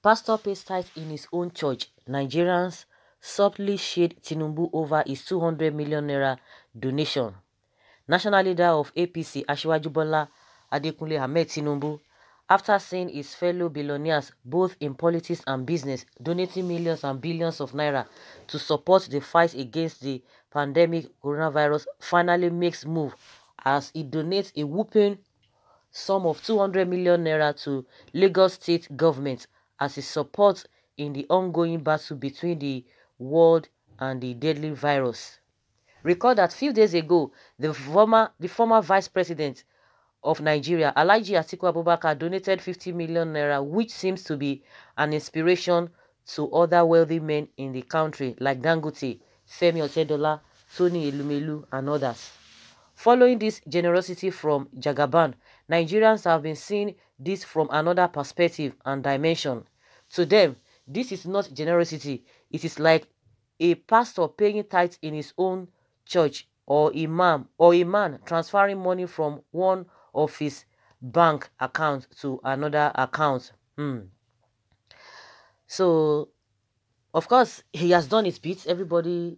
Pastor pays tithe in his own church. Nigerians subtly shade Tinubu over his 200 million naira donation. National leader of APC, Asiwaju Bola Adekunle Ahmed Tinubu, after seeing his fellow billionaires, both in politics and business, donating millions and billions of naira to support the fight against the pandemic coronavirus, finally makes move as he donates a whopping sum of 200 million naira to Lagos state government as his support in the ongoing battle between the world and the deadly virus. Recall that few days ago, the former vice president of Nigeria, Alhaji Atiku Abubakar, donated 50 million naira, which seems to be an inspiration to other wealthy men in the country like Dangote, Femi Otedola, Tony Elumelu, and others. Following this generosity from Jagaban, Nigerians have been seeing this from another perspective and dimension. To them, this is not generosity. It is like a pastor paying tithes in his own church, or a man transferring money from one of his bank accounts to another account. So, of course, he has done his bit. Everybody,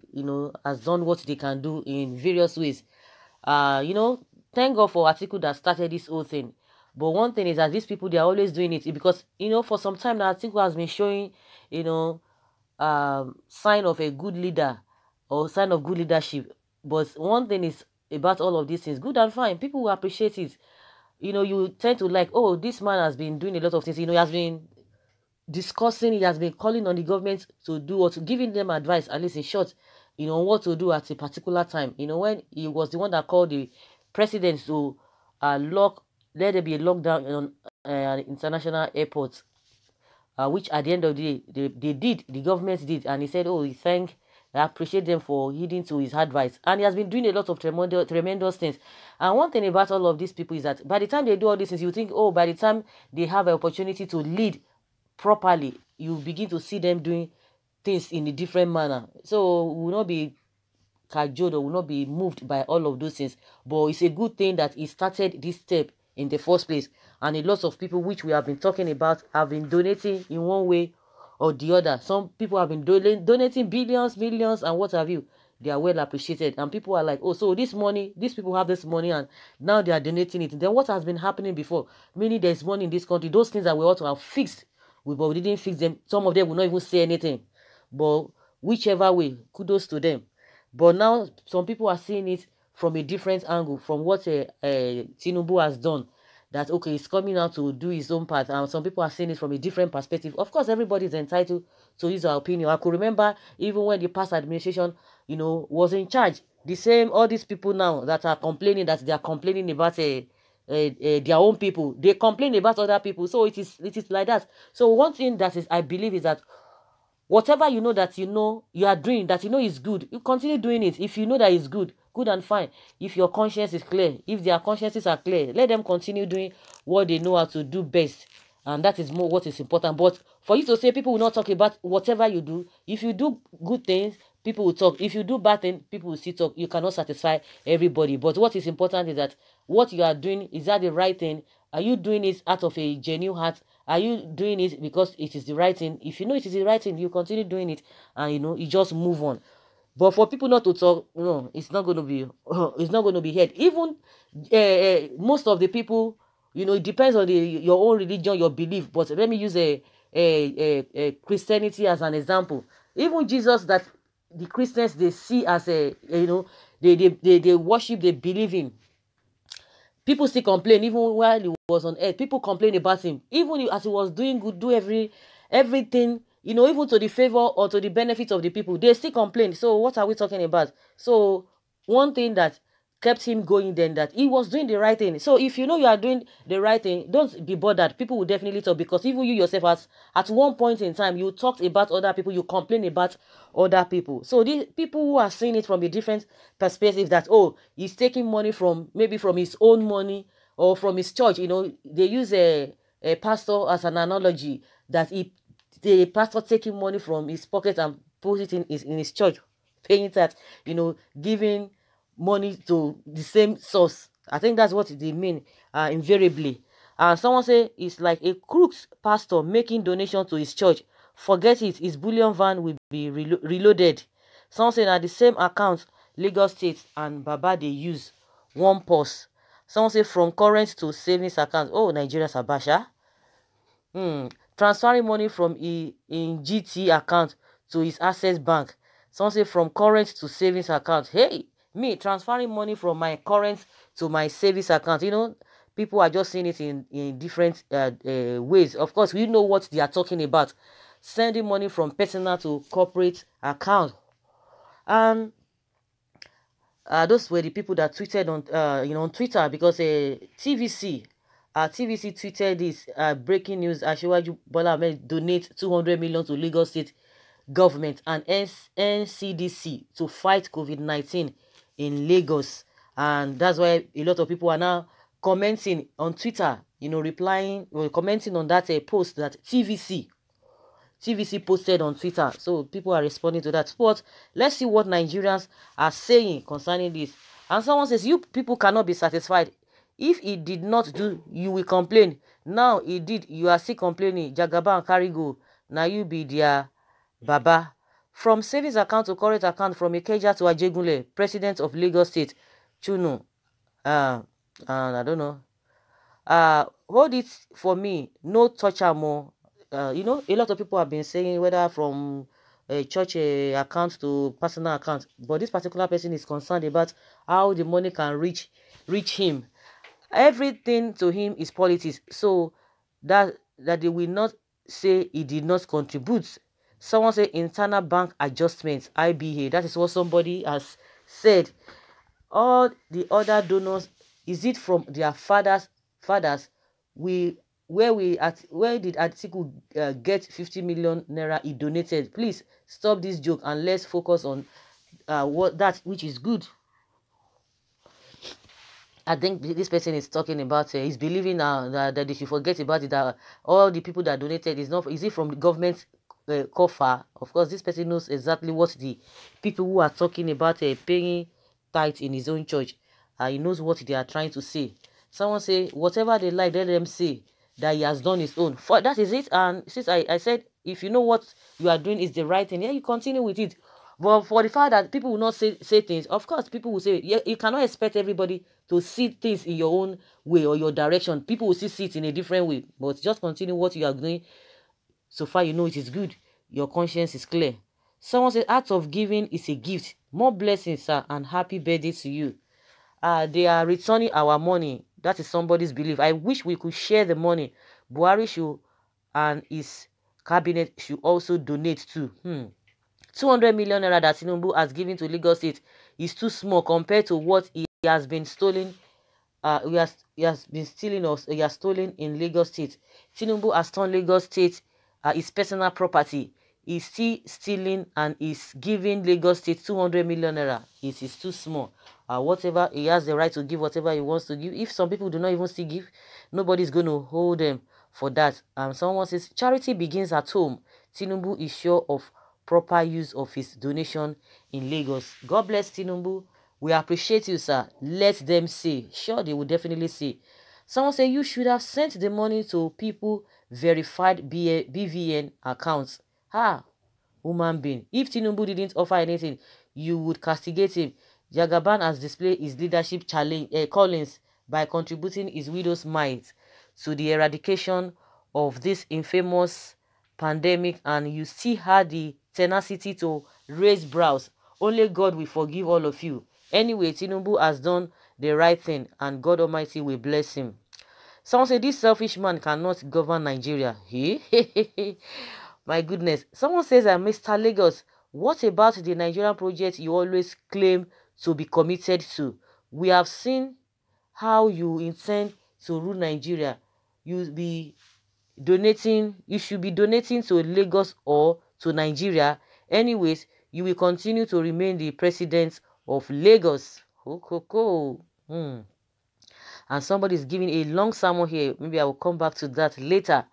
has done what they can do in various ways. Thank God for Atiku that started this whole thing. But one thing is that these people, they are always doing it because, for some time now, Atiku has been showing, sign of a good leader or sign of good leadership. But one thing is about all of these things, good and fine. People will appreciate it. You tend to like, oh, this man has been doing a lot of things. He has been discussing, he has been calling on the government to do or to giving them advice, at least in short, what to do at a particular time. When he was the one that called the president to let there be a lockdown on international airports, which at the end of the day, the government did, and he said, oh, I appreciate them for heeding to his advice. And he has been doing a lot of tremendous things. And one thing about all of these people is that by the time they do all these things, you think, oh, by the time they have an opportunity to lead properly, you begin to see them doing things in a different manner. So we will not be cajoled or will not be moved by all of those things. But it's a good thing that he started this step in the first place. And a lot of people, which we have been talking about, have been donating in one way or the other. Some people have been donating billions, millions, and what have you. They are well appreciated. And people are like, oh, so this money, these people have this money and now they are donating it. Then what has been happening before? Meaning there's money in this country. Those things that we ought to have fixed, but we didn't fix them. Some of them will not even say anything. But whichever way, kudos to them. But now some people are seeing it from a different angle, from what Tinubu has done. That, okay, he's coming out to do his own part. And some people are seeing it from a different perspective. Of course, everybody is entitled to his opinion. I could remember even when the past administration, was in charge. The same, all these people now that are complaining, that they are complaining about their own people. They complain about other people. So it is like that. So one thing that is, I believe, is that whatever you are doing, that is good, you continue doing it. If you know that it's good and fine. If your conscience is clear, if their consciences are clear, let them continue doing what they know how to do best. And that is more what is important. But for you to say people will not talk about whatever you do, if you do good things, people will talk. If you do bad things, people will still talk. You cannot satisfy everybody. But what is important is that what you are doing, is that the right thing? Are you doing it out of a genuine heart? Are you doing it because it is the right thing? If you know it is the right thing, you continue doing it, and you just move on. But for people not to talk, it's not going to be heard. Even most of the people, it depends on your own religion, your belief. But let me use a Christianity as an example. Even Jesus, that the Christians, they see as they worship, they believe in. People still complain, even while he was on earth. People complain about him, even as he was doing good, do everything, even to the favor or to the benefit of the people. They still complain. So what are we talking about? So one thing that kept him going then, that he was doing the right thing. So if you know you are doing the right thing, don't be bothered. People will definitely talk, because even you yourself, at one point in time, you talked about other people, you complain about other people. So these people who are seeing it from a different perspective, that, oh, he's taking money from his own money or from his church. They use a pastor as an analogy, that the pastor taking money from his pocket and put it in his church, paying that, giving money to the same source. I think that's what they mean invariably. And someone say it's like a crooked pastor making donation to his church. Forget it, his bullion van will be reloaded. Someone say na the same account Lagos State and Baba they use. One pause. Someone say from current to savings account. Oh, Nigeria's Abasha. Transferring money from in GT account to his access bank. Someone say from current to savings account. Hey, me transferring money from my current to my savings account. You know, people are just seeing it in different ways. Of course, we know what they are talking about. Sending money from personal to corporate account. And those were the people that tweeted on on Twitter, because TVC tweeted this breaking news: Asiwaju Bola Ahmed donate 200 million to Lagos State government and NCDC to fight COVID-19 in Lagos. And that's why a lot of people are now commenting on Twitter, replying or commenting on that post that TVC posted on Twitter. So people are responding to that. But let's see what Nigerians are saying concerning this. And someone says, you people cannot be satisfied. If it did not do, you will complain. Now it did, you are still complaining. Jagaba and Karigo, now you be their Baba. From savings account to current account, from Ikeja to Ajegunle, President of Lagos State, Chunu. I don't know. Hold it for me. No touch more. A lot of people have been saying whether from a church account to personal account, but this particular person is concerned about how the money can reach him. Everything to him is politics, so that they will not say he did not contribute. Someone say internal bank adjustments, IBA. That is what somebody has said. All the other donors, is it from their fathers? Where did Atiku get 50 million naira he donated? Please stop this joke and let's focus on which is good. I think this person is talking about he's believing that they should forget about it, that all the people that donated is it from the government coffer. Of course, this person knows exactly what the people who are talking about paying tithes in his own church, he knows what they are trying to say. Someone say whatever they like, let them say that he has done his own. For that is it. And since I said, if you know what you are doing is the right thing, yeah, you continue with it. But for the fact that people will not say things, of course, people will say, yeah, you cannot expect everybody to see things in your own way or your direction. People will see it in a different way. But just continue what you are doing. So far, you know it is good. Your conscience is clear. Someone said, act of giving is a gift. More blessings, sir, and happy birthday to you. They are returning our money. That is somebody's belief. I wish we could share the money. Buhari should and his cabinet should also donate too. 200 million naira that Tinubu has given to Lagos State is too small compared to what he has been stolen. He has been stealing us. He has stolen in Lagos State. Tinubu has turned Lagos State his personal property. He's still stealing and is giving Lagos State 200 million naira. It is too small. Whatever, he has the right to give whatever he wants to give. If some people do not even still give, nobody's going to hold them for that. Someone says, charity begins at home. Tinubu is sure of proper use of his donation in Lagos. God bless Tinubu. We appreciate you, sir. Let them say. Sure, they will definitely say. Someone say, you should have sent the money to people verified BVN accounts. Human being. If Tinubu didn't offer anything, you would castigate him. Jagaban has displayed his leadership callings by contributing his widow's mite to the eradication of this infamous pandemic, and you still had the tenacity to raise brows. Only God will forgive all of you. Anyway, Tinubu has done the right thing, and God Almighty will bless him. Someone say this selfish man cannot govern Nigeria. My goodness. Someone says, Mr. Lagos, what about the Nigerian project you always claim to be committed to? We have seen how you intend to rule Nigeria. You should be donating to Lagos or to Nigeria. Anyways, you will continue to remain the president of Lagos. And somebody is giving a long sermon here. Maybe I will come back to that later.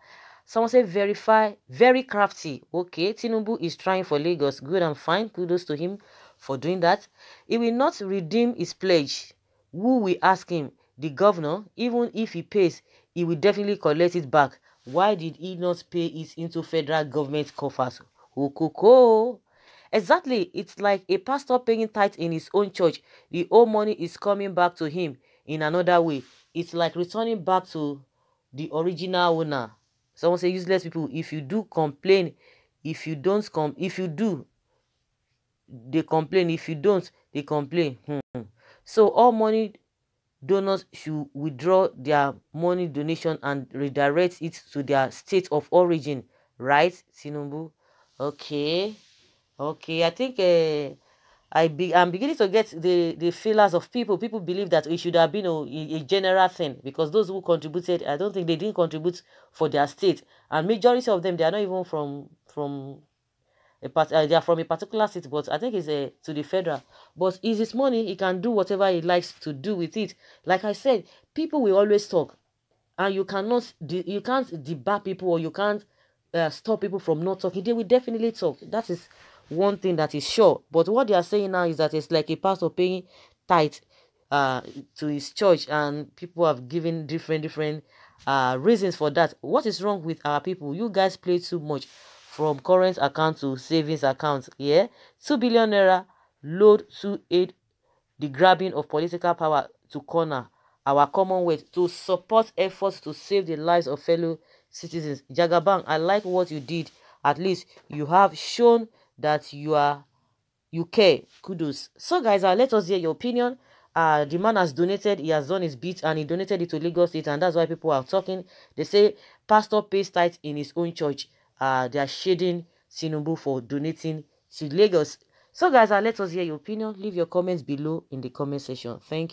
Someone said, verify, very crafty. Okay, Tinubu is trying for Lagos. Good and fine. Kudos to him for doing that. He will not redeem his pledge. Who will ask him? The governor, even if he pays, he will definitely collect it back. Why did he not pay it into federal government coffers? Okoko. Exactly. It's like a pastor paying tithe in his own church. The whole money is coming back to him in another way. It's like returning back to the original owner. Someone say, useless people, if you do complain, if you don't if you do, they complain. If you don't, they complain. So all money donors should withdraw their money donation and redirect it to their state of origin, right, Tinubu? Okay, okay. I think I'm beginning to get the feelers of people. People believe that it should have been a general thing, because those who contributed, I don't think they didn't contribute for their state, and majority of them, they are not even from they are from a particular state, but I think it's to the federal. But it's his money, he can do whatever he likes to do with it. Like I said, people will always talk, and you can't debar people, or you can't stop people from not talking. They will definitely talk. That is one thing that is sure. But what they are saying now is that it's like a pastor paying tithe uh to his church, and people have given different reasons for that. What is wrong with our people? You guys play too much from current account to savings account. Yeah, 2 billion naira load to aid the grabbing of political power to corner our commonwealth to support efforts to save the lives of fellow citizens. Jagaban, I like what you did. At least you have shown that you care. Kudos. So guys, let us hear your opinion. The man has donated, he has done his bit, and he donated it to Lagos State, and that's why people are talking. They say pastor pays tithe in his own church. They are shading Tinubu for donating to Lagos. So guys, let us hear your opinion. Leave your comments below in the comment section. Thank you.